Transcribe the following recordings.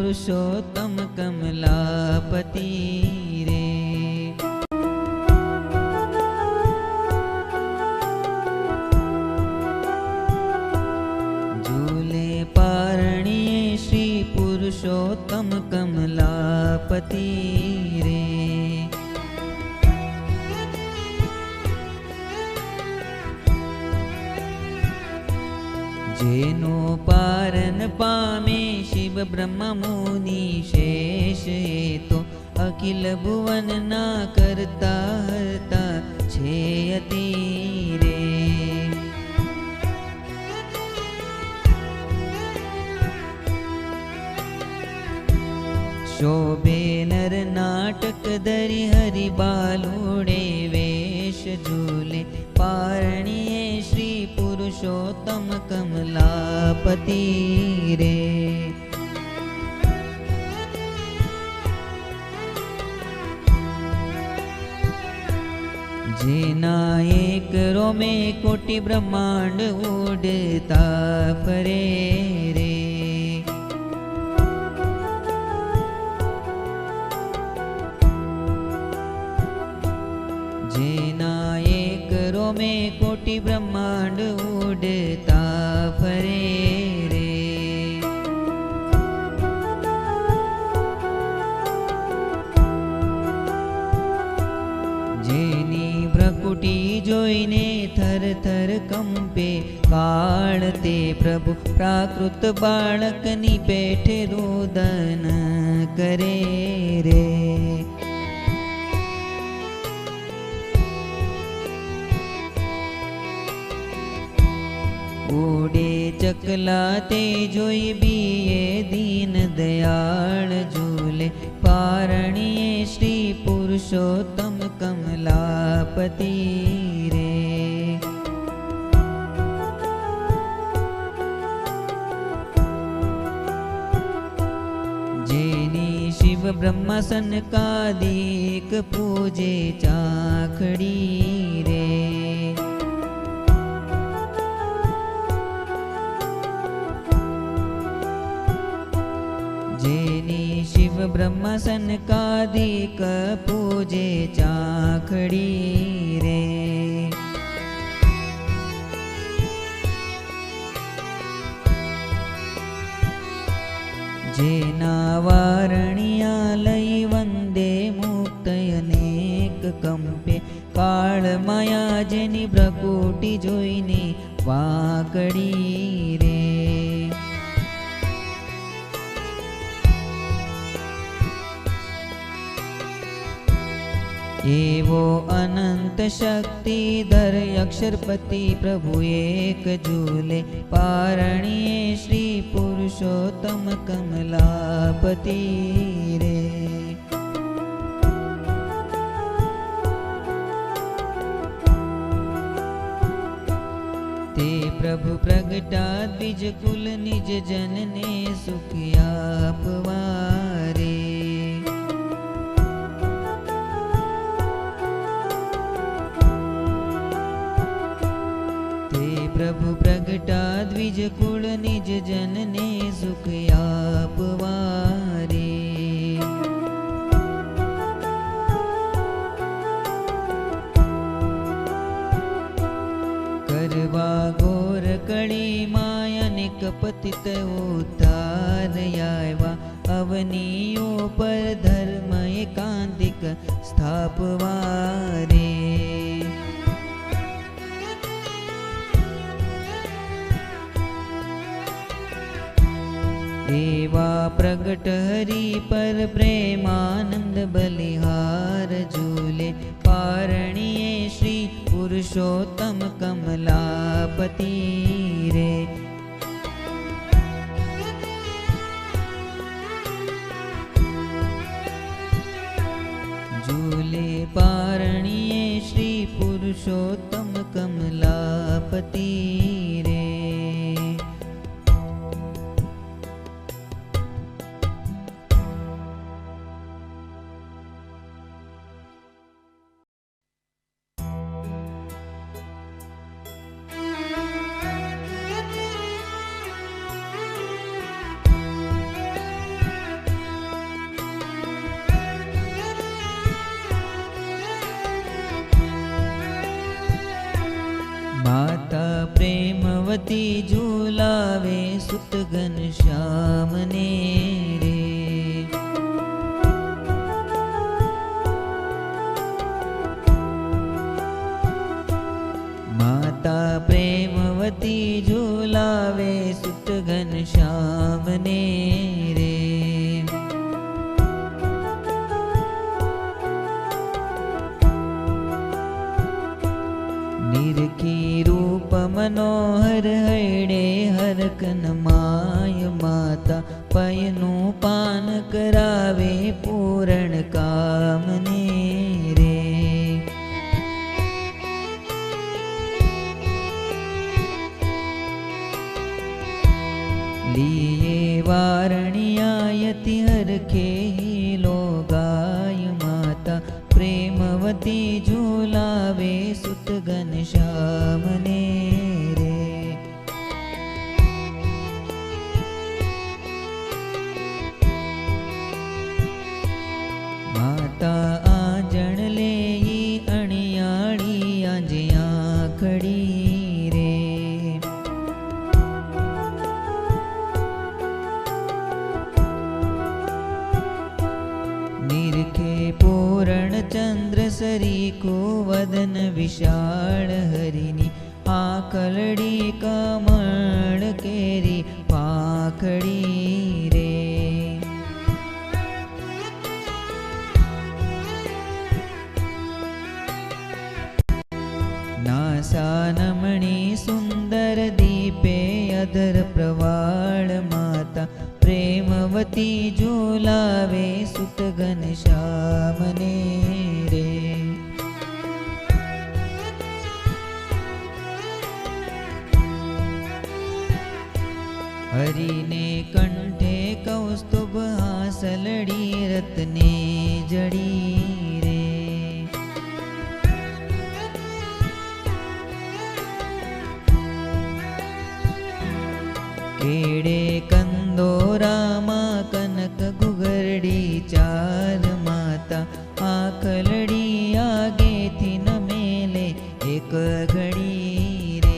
पुरुषोत्तम कमलापति रे। झूले पारणिये श्री पुरुषोत्तम कमलापति रे। जेनो पारन पामे शिव ब्रह्म मुनि शेष, ये तो अखिल भुवन ना करता हरता छे अति रे। शोभे नर नाटक धरि हरि बालुड़े वेश, झूले पारणिये श्री पुरुषोत्तम कमलापति रे। जेना एक रोमे कोटि ब्रह्मांड उड़ता फरे रे। जेना एक रोमे कोटि ब्रह्मांड उड़ता फरे रे। जेनी भ्रकुटी जोईने थर थर कंपे, काळ ते प्रभु प्राकृत बाळकनी पेठे रोदन करे रे। उड़े चकला ते जोई बीए दीन दयाल, झूले पारणिये श्री पुरुषोत्तम कमलापति रे। जेनी शिव ब्रह्म सनकादिक पूजे चाखड़ी रे। जेनी शिव ब्रह्म सनकादिक पूजे चाखड़ी रे। जेना वारणिया लई वंदे मुक्त अनेक कंपे, काळ माया जेनी भ्रकुटी जोईने वाकड़ी रे। एवो अनंत शक्तिधर अक्षरपति प्रभु एक, झूले पारणिये श्री पुरुषोत्तम कमलापति रे। ते प्रभु प्रगटा द्विज कुल निज जन ने सुख आपवारे। प्रभु प्रगटा द्विज कुल निज जन ने सुख आपवारे। करवा घोर कड़ी माया कपतित उद्धार आयवा, अवनियों पर धर्म एकांतिक स्थापवारे। एवा प्रगट हरि पर प्रेमानंद बलिहार, झूले पारणिये श्री पुरुषोत्तम कमलापति रे। झूले पारणिये श्री पुरुषोत्तम कमलापति रे। प्रेमवती झूलावे सुत घनश्याम ने रे। माता प्रेमवती झूलावे सुत घनश्याम ने रे। निरखी रूप मनोहर हरडे हरकन माय माता पयनु पान करावे पूर्ण काम ने रे। लिए वारणियायति हरखे लो गाय माता प्रेमवती झूलावे सुत घनश्याम ने रे। माता आजण लेई अणियाड़ी आंजिया खड़ी रे। निरखे पूर्ण चंद्र सरी को वदन विशाल हरिनी आकलड़ी कमल केरी पाखड़ी रे। नासा नमणी सुंदर दीपे अधर प्रवाल माता प्रेमवती झूलावे सुत घनश्याम ने रे। हरि ने कंठे कौस्तुभ हासलड़ी रत्ने जड़ी रे। केड़े कंदोरामा कनक गुगरडी चार माता आखलड़ी आगे थी न मेले एक घड़ी रे।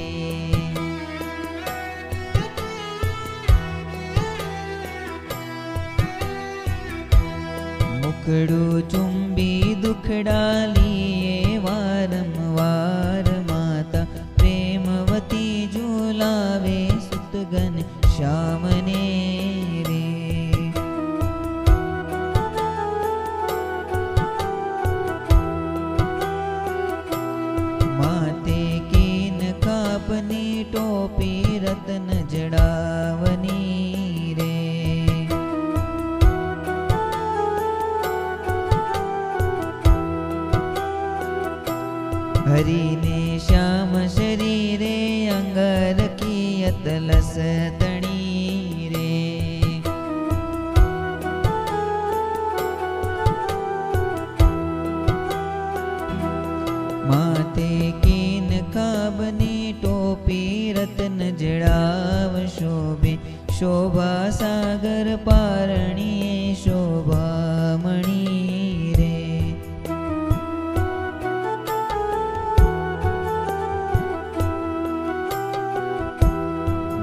मुखड़ू चुंबी दुखड़ा लिए वारंवार माता प्रेमवती झूलावे सुत घनश्याम ने रे। माते कीन कापनी टोपी रत्न जड़ावनी रे। हरि ने श्याम शरीरे अंगर की अतलस तणी रे। माथे कीन काबनी टोपी रत्न जड़ाव शोभे शोभा सागर पारणिये शोभा मणि रे।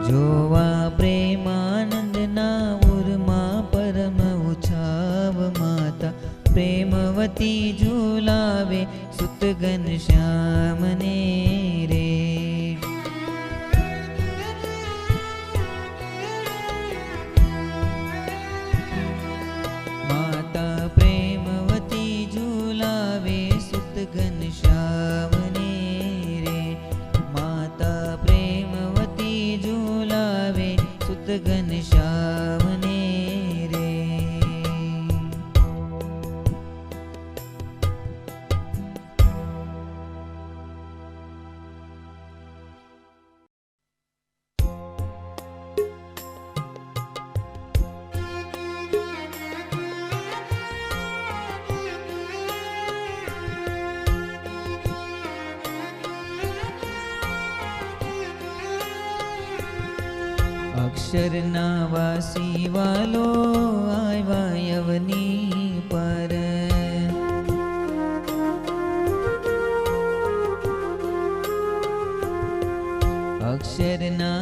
जोवा प्रेमानंद ना उर्मा परम उछाव माता प्रेमवती झूलावे सुत घनश्याम ने रे। माता प्रेमवती झूलावे सुत घनश्याम ने रे। माता प्रेमवती झूलावे सुत घनश्याम ने रे। अक्षर नावासी वालो आयवा यवनी पर। अक्षर ना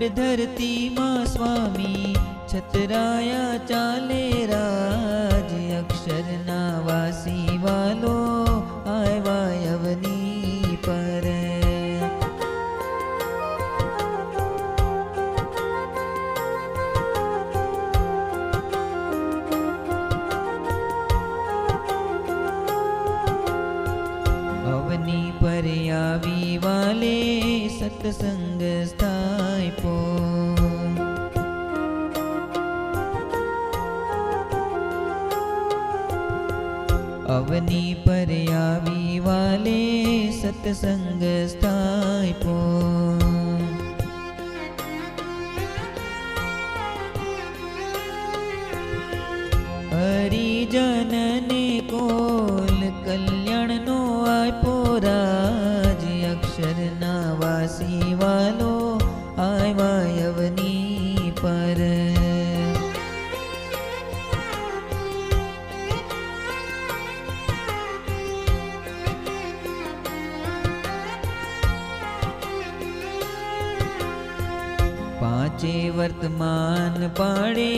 ખંડ ધરતીમાં સ્વામી છતરાયા ચાલે રાજ. અક્ષરના વાસી વાલો આવ્યા અવની પર. અવની પર આવી વાલે સત્સંગ સ્થાપ્યો. અવની પર આવી વાલે સત્સંગ સ્થાપ્યો. હરિજનને કોલ કલ્યાણનો આપ્યો રાજ. અક્ષરના વાસી વાલો આવ્યા અવની પર. પાંચે વર્તમાન પાડે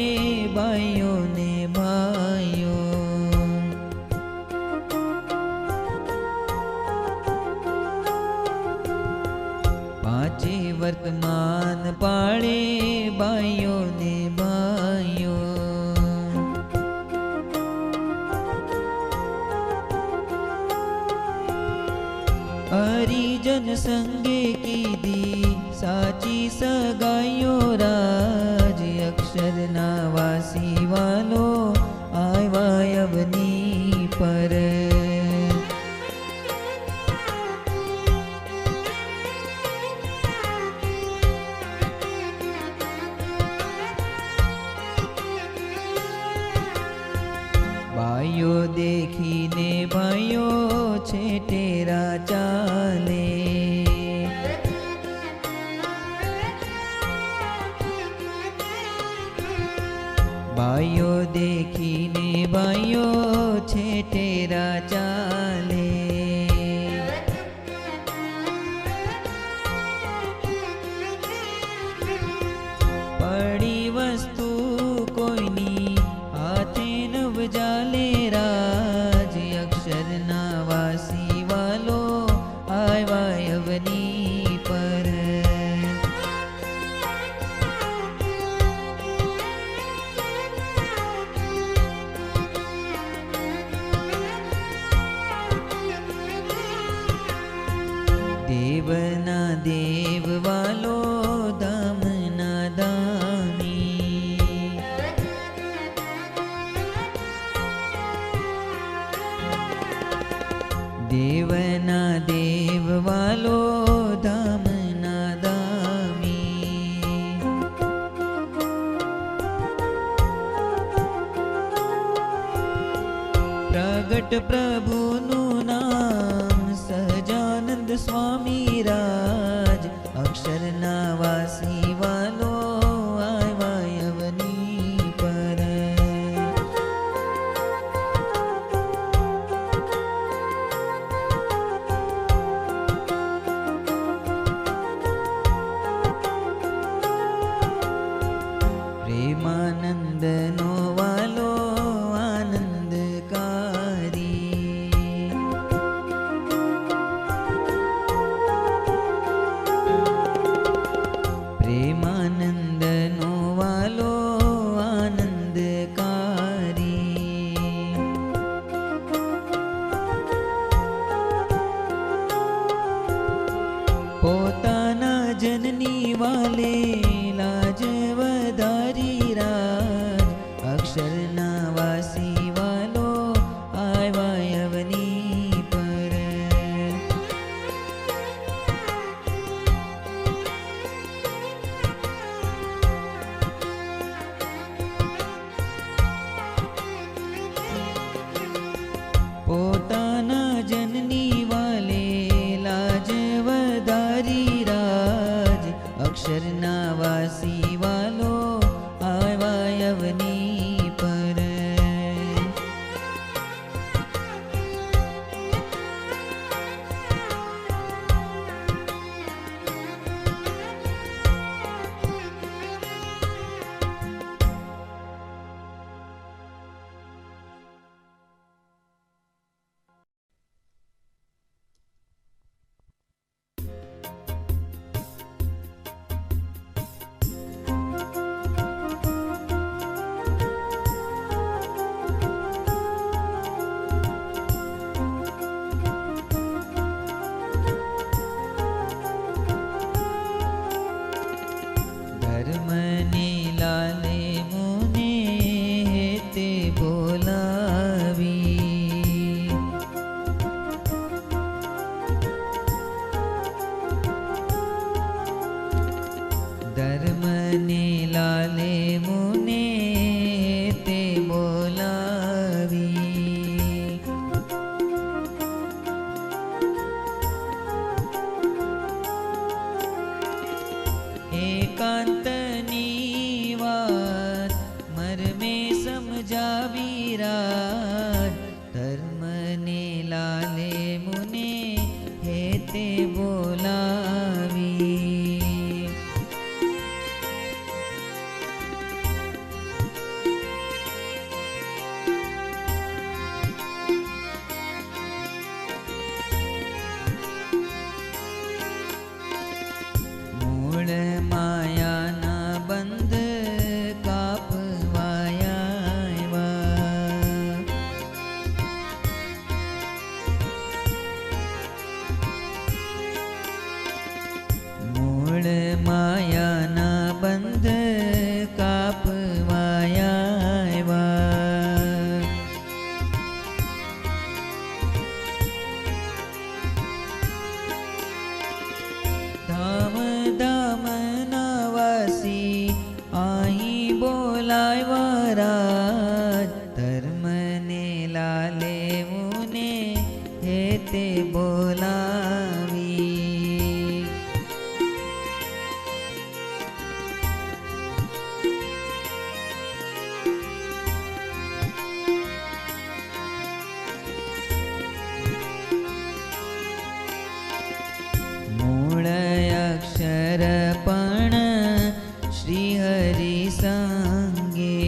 બાઈઓ ને ભાઈઓ. પાંચે વર્તમાન પાડે બાઈઓ ને ભાઈઓ. હરિજન સંગે કીધી સાચી સગાઈઓ રાજ. અક્ષરના વાસી વાલો આવ્યા અવની પર. બાઈઓ દેખીને ભાઈઓ છેટેરા ચાલે. બાઈઓ દેખીને ભાઈઓ છેટેરા ચાલે. પડી વસ્તુ કોઈની હાથે નવ જાલે રાજ. અક્ષરના વાસી વાલો આવ્યા અવની પર. દેવના દેવ વાલો ધામના દામી. દેવના દેવ વાલો ધામના દામી. પ્રગટ પ્રભુનું નામ સહજાનંદ સ્વામી રાજ. અક્ષરના વાસી વાલો આવ્યા અવની પર. પ્રેમાનંદનો વાલો આનંદકારી. પ્રેમાનંદનો વાલો આનંદકારી. પોતાના જનની વાલે લાજ વધારી રાજ. અક્ષરના વાસી વાલો આવ્યા અવની પર. પોતાના જનની વાલે લાજ વધારી રાજ. અક્ષરના ધર્મને લાલે મુને હેતે બોલાવી. મૂળ માયાના બંધ કાપવાયા મૂળ માયાના બંધ કાપવાયા ધામ ધામ નવાસી અહીં બોલાવ્યા રાજ. ધર્મને લાલે મુને હેતે બોલાવી. મૂળ અક્ષર પણ શ્રી હરિ સંગે.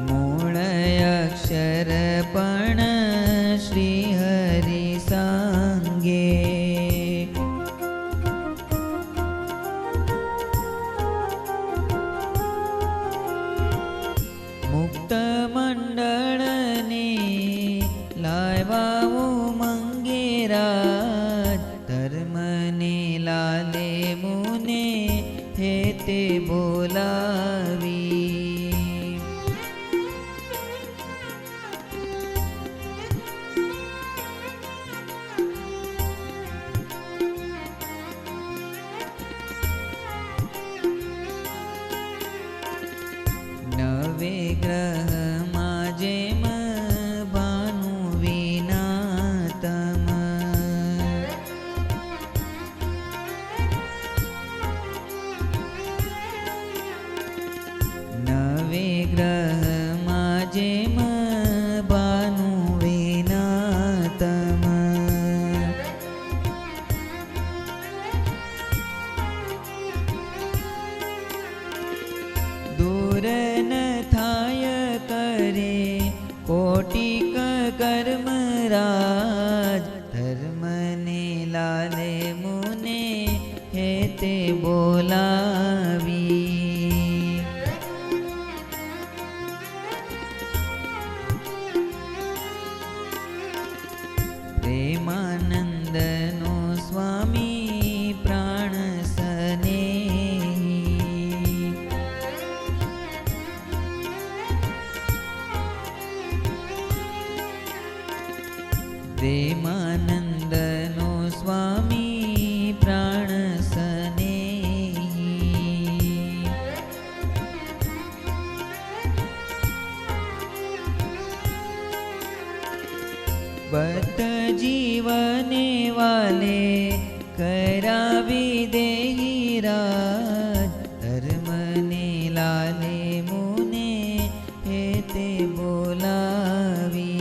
મૂળ અક્ષર પણ શ્રી હરિ સંગે. મુક્ત મંડળને લાવ્યા ઉમંગે રાજ. ધર્મને લાલે મુને હેતે બોલાવી. નવે ગ્રહમાં જેમ ભાનુ વિના તમ. નવે ગ્રહમાં જેમ ભાનુ વિના તમ. દૂર ન થાય કરે કોટિક કર્મ રાજ. ધર્મને લાલે મુને હેતે બોલાવી. પ્રેમાનંદનો સ્વામી પ્રાણ સ્નેહી. પ્રેમાનંદનો સ્વામી પ્રાણ સ્નેહી. બદ્ધ જીવને વાલે કરાવી દેહી રાજ. ધર્મને લાલે મુને હેતે બોલાવી.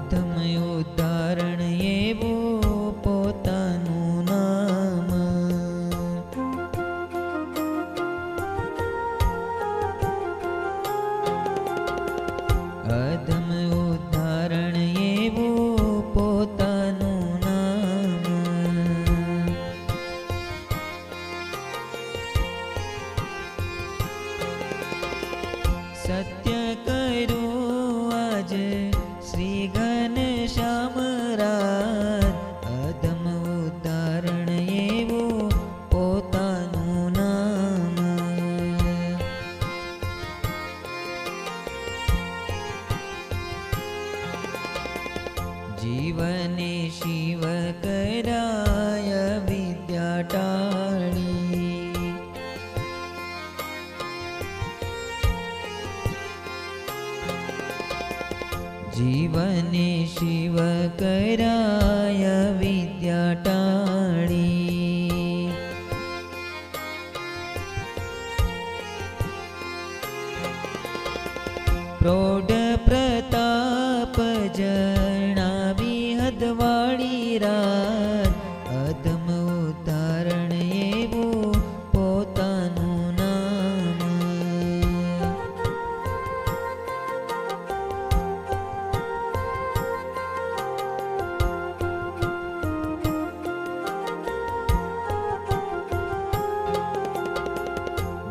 અધમ ઉદાહરણ એવું પોતાનું નામ. અધમ ઉદાહરણ એવું પોતાનું નામ. સત્ય જીવને શિવ કરાય વિદ્યા ટાળી. જીવને શિવ કરાય વિદ્યા ટાળી. પ્રૌઢ પ્રતાપ જણાવી હદવાળી રાત, અધમ ઉતારણ એવું પોતાનું નામ.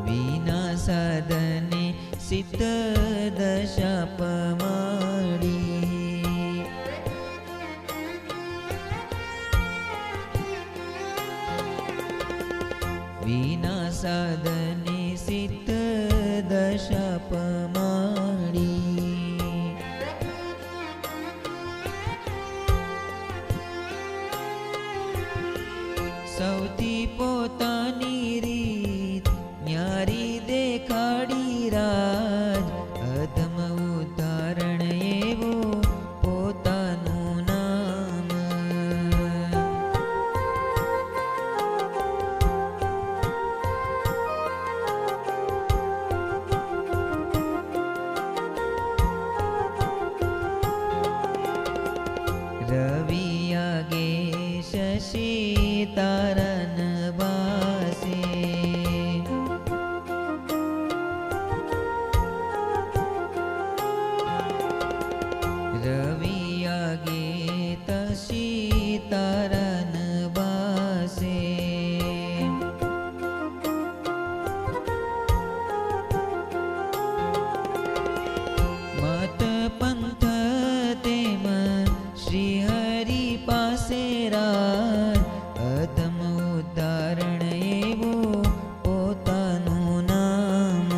વિના સાધને સિદ્ધ દશા પમાડી. વિના સાધને સિદ્ધ દશા પમાડી. સૌથી પોતાની રીત ન્યારી દેખાડી રાજ, અધમ ઉદાહરણ એવું પોતાનું નામ. રવિ આગે શશી તારન બાસે. રવિ આગે તશી તારન બાસે. મત પંથ તેમ શ્રી હરિ પાસે રાજ, અધમ ઉદાહરણ એવું પોતાનું નામ.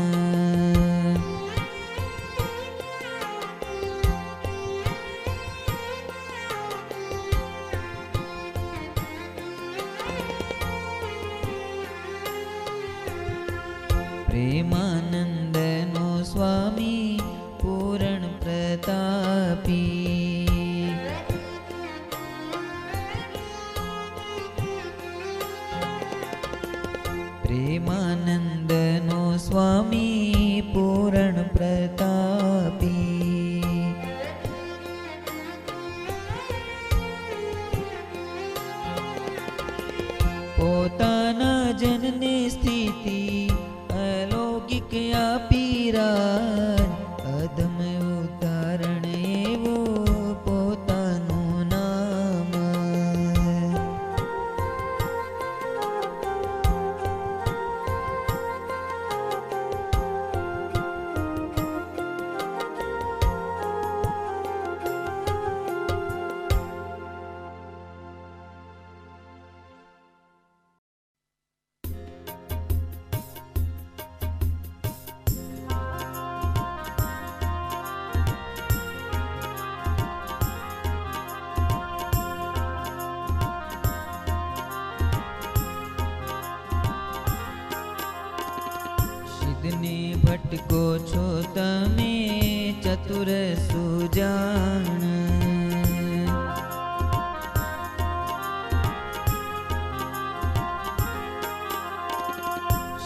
પ્રેમાનંદનો સ્વામી પૂરણ પ્રતાપી. પ્રેમાનંદનો સ્વામી પૂરણ પ્રતાપી. પોતાના જનને સ્થિતિ અલૌકિક આપી રાજ, અધમ ઉદાહરણ એવું પોતાનું નામ. સિદ્ધને ભટકો છો તમે ચતુર સુજાણ.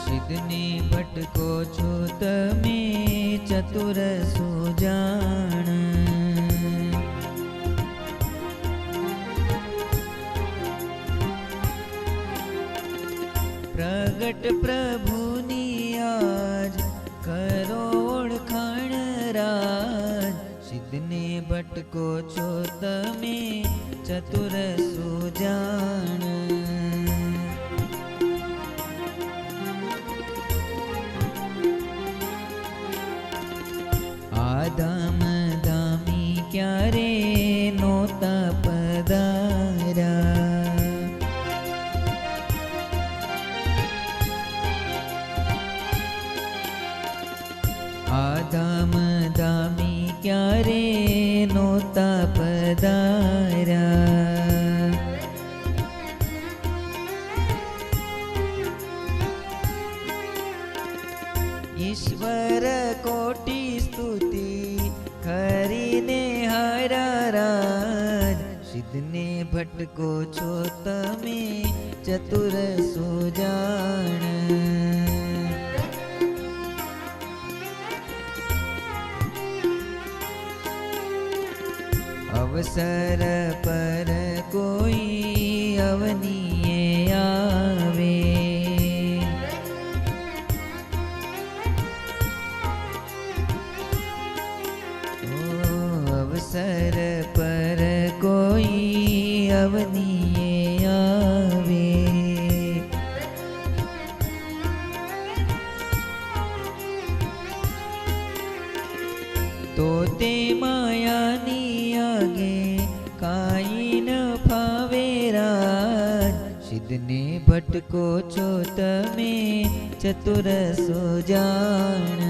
સિદ્ધને ભટકો છો તમે ચતુર સુજાણ. પ્રગટ પ્રભુની આજ કરો ઓળખાણ રાજ, સિદ્ધને ભટકો છો તમે ચતુર સુજાણ. આધામ ધામી ક્યારે નોતા પધાર્યા. આધામ ધામી ક્યારે નોતા પધાર્યા. સિદ્ધને ભટકો છો તમે ચતુર સુજાણ. અવસર પર કોઈ અવનીએ આવે, અવસર પર કોઈ અવનીએ આવે, તો તે માયાની આગે કાઈ ન ફાવે રાજ. સિદ્ધને ભટકો છો તમે ચતુર સુજાણ.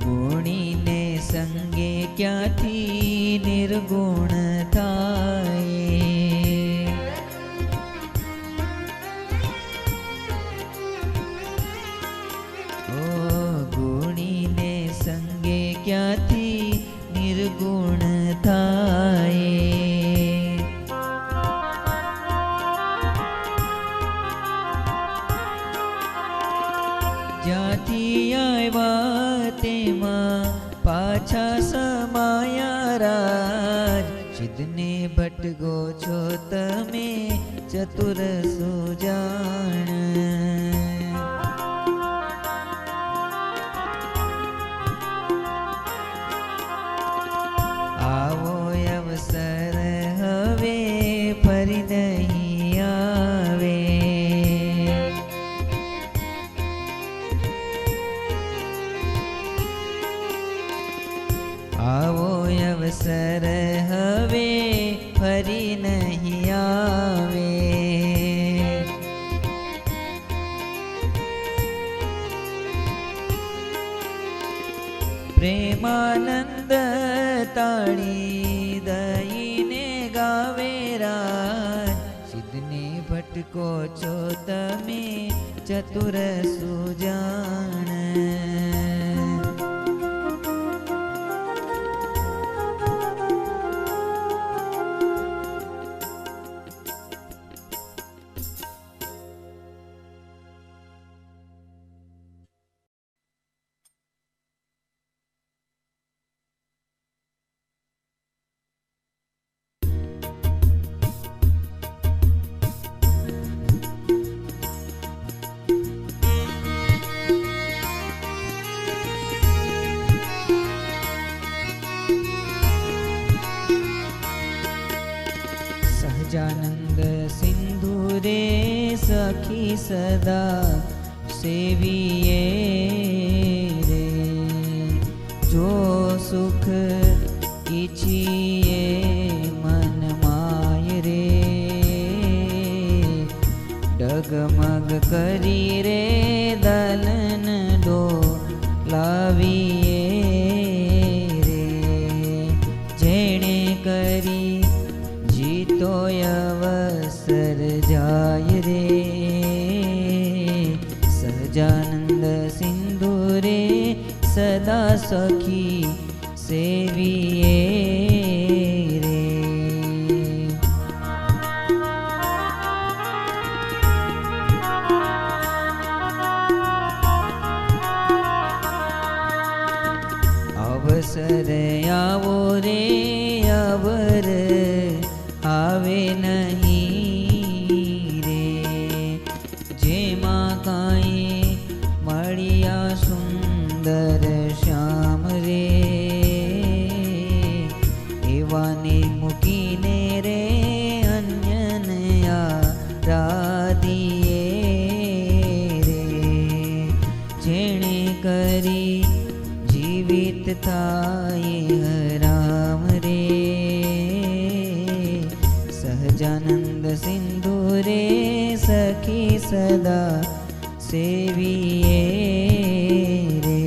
ગુણીને સંગે ક્યાંથી નિર્ગુણ થાય, ઓ ગુણીને સંગે ક્યાંથી નિર્ગુણ થાય. જ્યાંથી આવ્યા તેમાં પાછા સમાયા રાજ. સિદ્ધને ભટકો છો તમે ચતુર સુજાણ. આવો અવસર હવે ફરી નહીં આવે, આવો અવસર હવે ફરી નહીં આવે. પ્રેમાનંદ તાળી દઈને ગાવે રાજ. સિદ્ધને ભટકો છો તમે ચતુર સુજાણ. સહજાનંદ સિંધુ રે સખી સદા સેવીએ રે. જો સુખ ઈચ્છીએ મન માય રે, ડગમગ કરી રે દલન ડોલાવીએ રે. જેણે કરી જીતો અવસર જાય રે. સહજાનંદ સિંધુ રે સદા સખી સેવીએ રે. અવસર આવો રે અવર આવે નહીં રે. જેમાં કાંઈ મળ્યા સુંદર શ્યામ રે, એવાને મૂકીને રે અન્યને આરાધીએ રે. જેણે કરી જીવિત થાય હરામ રે. સહજાનંદ સિંધુ રે સખી સદા સેવીએ રે.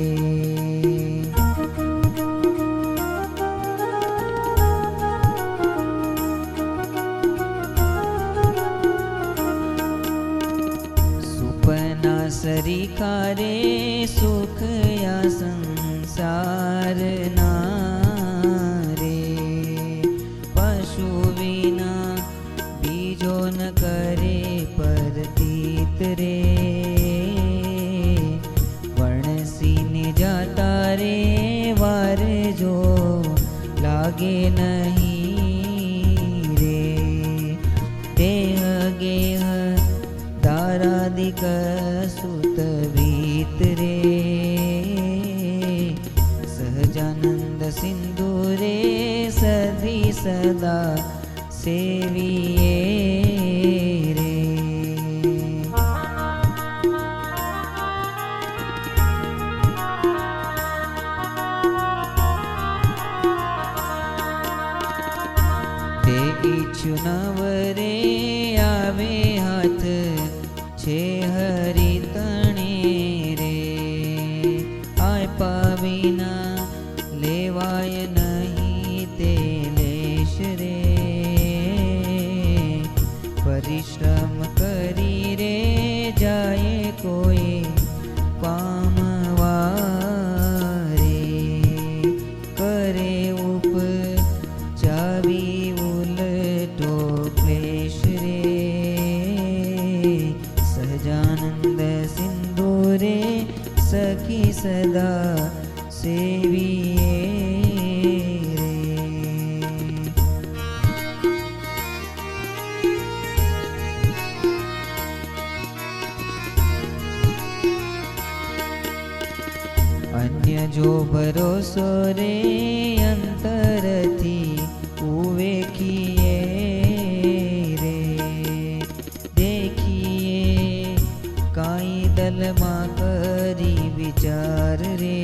लागे नहीं रे। देह गेह दारादिक सुत वीत रे। सहजानंद सिंधु रे सदी सदा सेविये रे। ते इच्छु नवरे आवे हाथ छे हरि तणे रे। आय पाविना लेवाय नहीं ते लेश रे। परिश्रम करी रे जाए कोई पामवा रे। करे उपजावी उलटो क्लेश रे। सहजानंद सिंधु रे सखी सदा सेविये रे। अन्य जो भरोसो रे अंतरथी उवेखिए रे। देखिए काई दल मां करी विचार रे।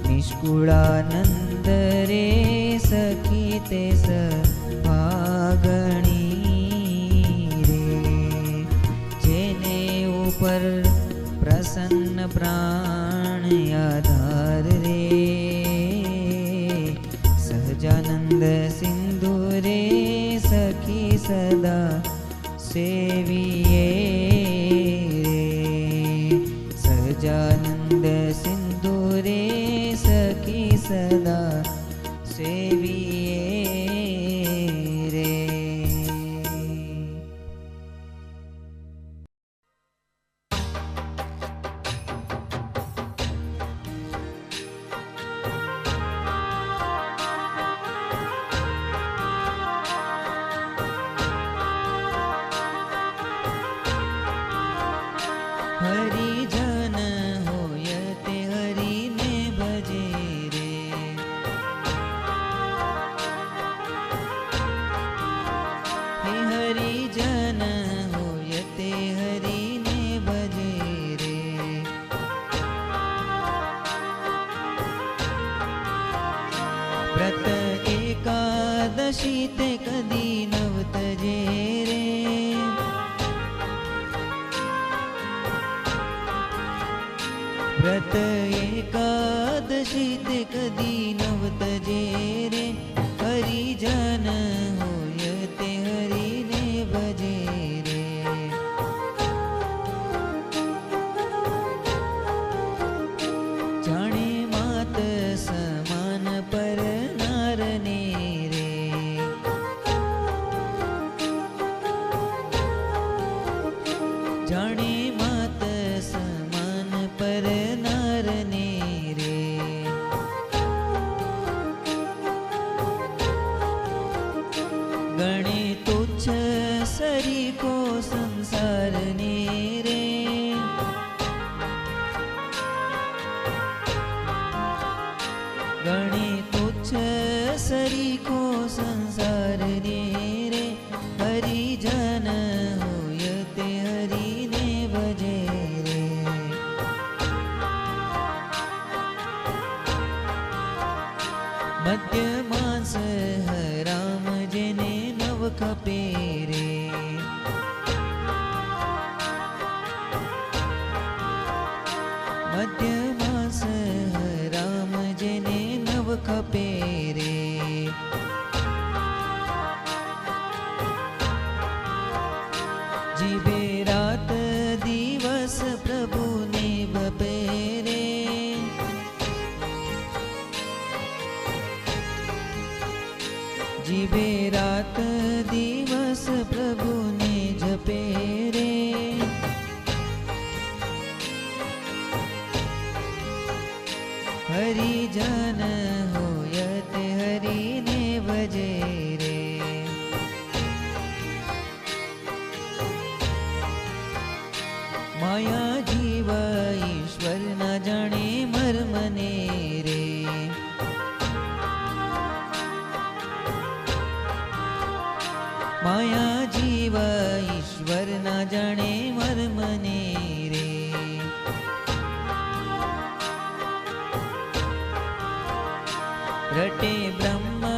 निष्कुळानंद रे सखी ते भागणी रे। जेने ऊपर प्रसन्न प्राण आधार रे। सहजानंद सिंधु रे सखी सदा सेविये रे। सहजानंद सिंधु रे सखी सदा सेविये रे। हरि जन होयते हरि ने भजे रे। हे हरि जन होयते हरि ने भजे रे। व्रत एकादशी ते कदी नवतजे रे। व्रत एकादशी ते कदी नवतजे रे। हरि जन होयते हरि ने भजे रे। जाने मात समान पर नारने रे। जाने मात समान पर नारने रे। गणे तुच्छ सरी को संसार ने रे। गणे तुच्छ सरी को संसार ने रे। हरि जन होयते हरि ने भजे रे। मध्य मास राम जेने नव खपे रे। मध्य मास राम जेने नव खपे रे। जीवे रात दिवस प्रभु ने बपे रे। जीवे रात दिवस प्रभु ने जपे रे। हरि जन हो यते हरिने भजे रे। माया जीव ईश्वर न जाने मर्मने रे। माया जीव ईश्वर न जाने मर्मने रे। रटे ब्रह्म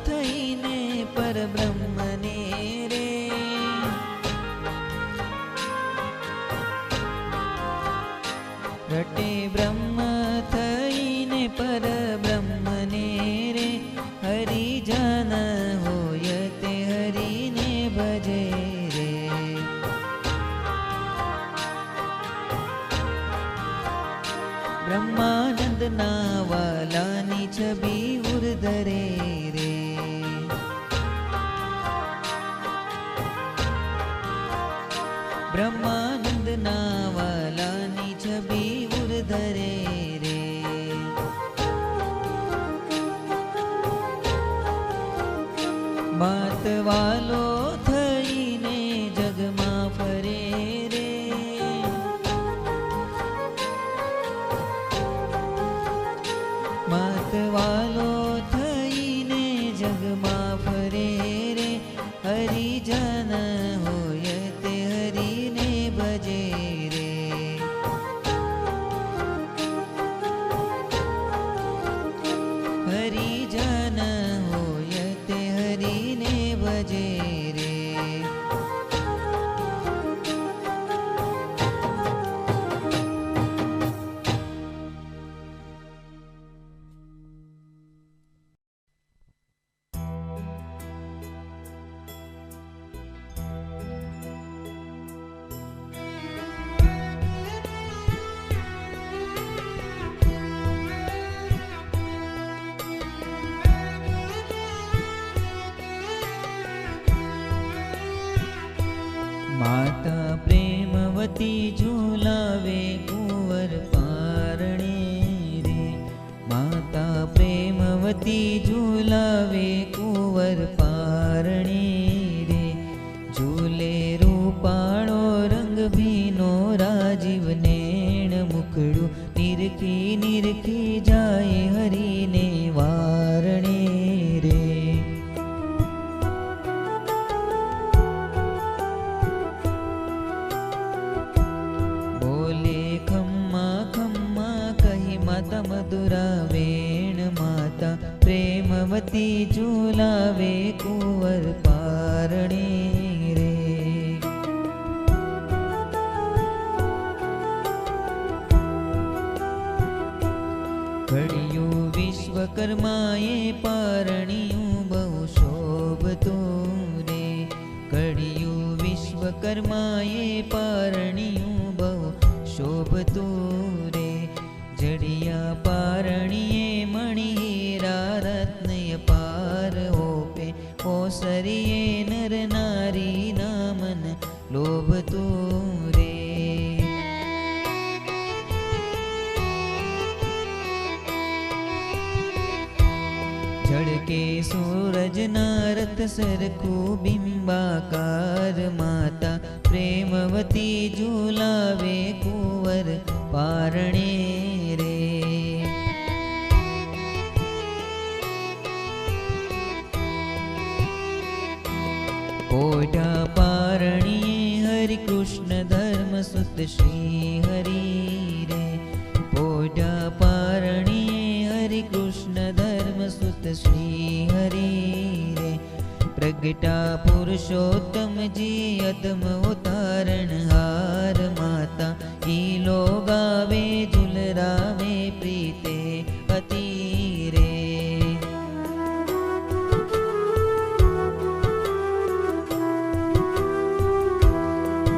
थईने पर ब्रह्मने रे। रटे ब्रह्म थईने पर ब्रह्मने रे। हरि जन होयते हरिने भजे रे। ब्रह्मानंद ना वालानी छवि उर्धरे रे। ब्रह्मानंद ना वालानी छवि उर्धरे रे। मात वालो थईने जगमा फरे रे। मात वालो थईने जगमा फरे रे। हरि जन होयते हरिने भजे रे। हरि जन होयते हरिने भजे रे। माता प्रेमवती झूलावे कुंवर पारणे रे। माता प्रेमवती झूलावे कुंवर पारणे रे। झूले रूपाळो रंग भीनो राजीव नेण मुखड़ू। निरखी निरखी जाए हरिने वारणे रे। माता मधुरा वेण माता प्रेमवती झूलावे कुंवर पारणे रे। घड़ियों विश्वकर्माए पारणियों बहु शोभतो रे। घड़ियों विश्वकर्माए पारणियों बहु शोभतो रे। जड़िया पारणिये मणि हीरा रत्नय पार होपे। ओसरिये नर नारी नामन लोभतो रे। झड़के सूरज नारत सरखू बिंबाकार। माता प्रेमवती झूलावे कुंवर पारणे रे। पोढ़ा पारणिये हरि कृष्ण धर्म सुत श्री हरि रे। पोढ़ा पारणिये हरि कृष्ण धर्म सुत श्री हरि रे। प्रगटा पुरुषोत्तम जी अदम उतारण हार। माता ई लोगावे झुलरावे प्रीते अति रे।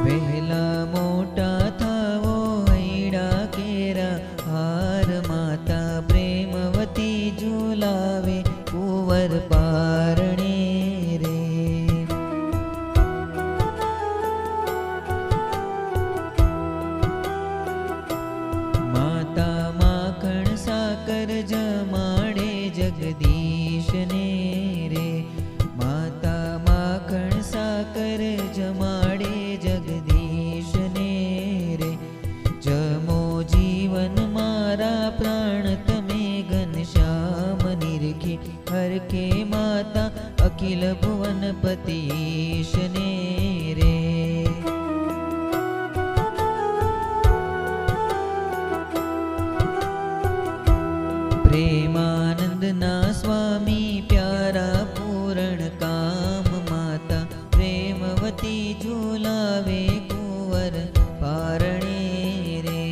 वहेला मोटा था वो हैड़ा केरा हार। माता प्रेमवती झूलावे कुंवर पारणे रे। माता माखण साकर जमाड़े जगदी हरके माता अखिल भुवन पतीशने रे। प्रेमानंद ना स्वामी प्यारा पूरण काम माता प्रेमवती झूलावे कुंवर पारणे रे।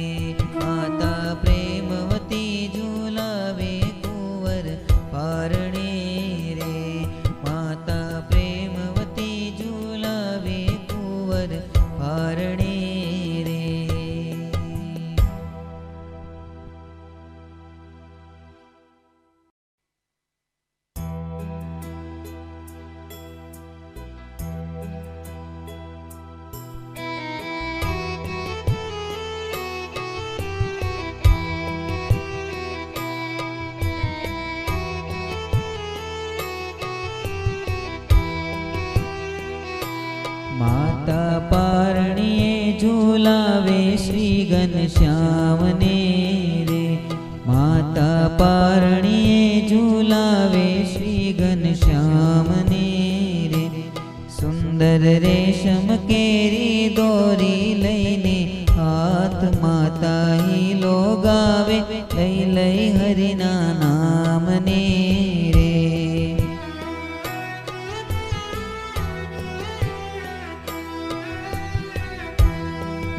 माता प्रेमवती झूलावे कुंवर पारणे रे। माता प्रेमवती झूलावे कुंवर पारणे रे। माता पारणिये झूलावे श्री घनश्यामने रे। माता पारणिये झूलावे श्री घनश्यामने रे। सुंदर रेशम केरी दोरी लईने हाथ माता ही लोगावे लई लई हरिना नामने रे।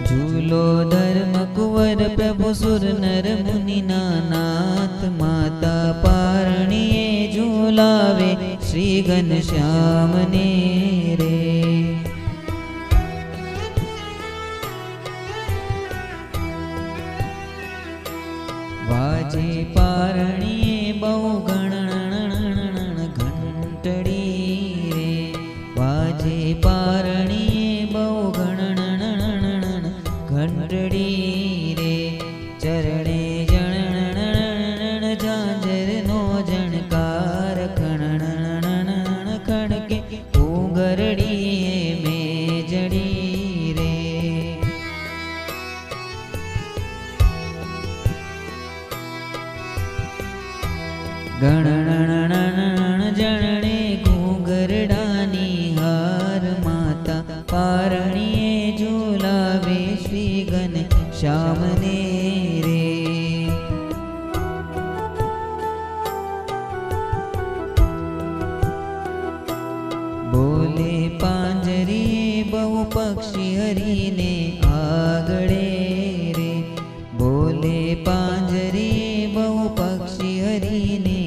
झूलो धर्म कुंवर प्रभु सुर नर मुनिना नाथ। माता पारणिये झूलावे श्री घनश्यामने रे। वाजे पारणिये बहु गणन घंटड़ी रे। वाजे पारणिये बहु गणन घंटड़ी रे। चरणे जणन झांझर नो झणकार खणन खणके घूंघरड़ी मेजड़ी रे। गणन जणने घूंघरडानी हार माता पारणिये झूलावे श्री घनश्यामने रे। बोले पांजरिये बहु पक्षी हरीने आगड़े रे। बोले पांजरिये बहु पक्षी हरीने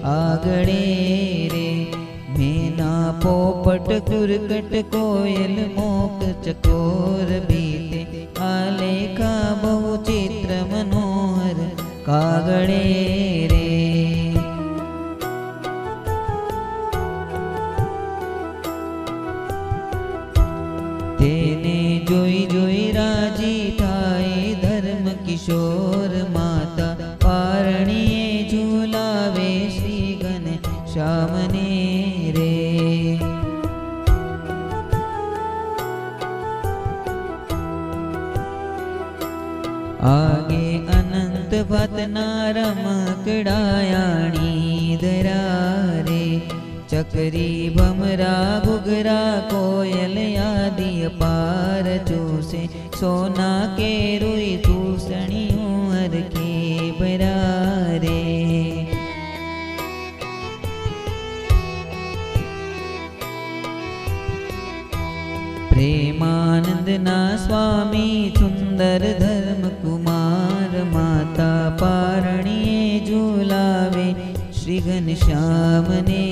आगड़े रे। मैना पोपट कुरकट कोयल मोक चकोर बीते आलेखा बहु चित्र मनोहर कागड़े रे। तेने जोई जोई राजी थाए धर्म किशोर माता पारणिये झूलावे श्री घनश्यामने रे। आगे अनंत भतना रमकड़ायाणी दरा रे। चकरी भमरा घुघरा कोयल आदि पार चूसे सोना के रुई तूसणियों हर के बरारे। प्रेमानंद ना स्वामी सुंदर धर्म कुमार माता पारणिये झूलावे श्री घनश्यामने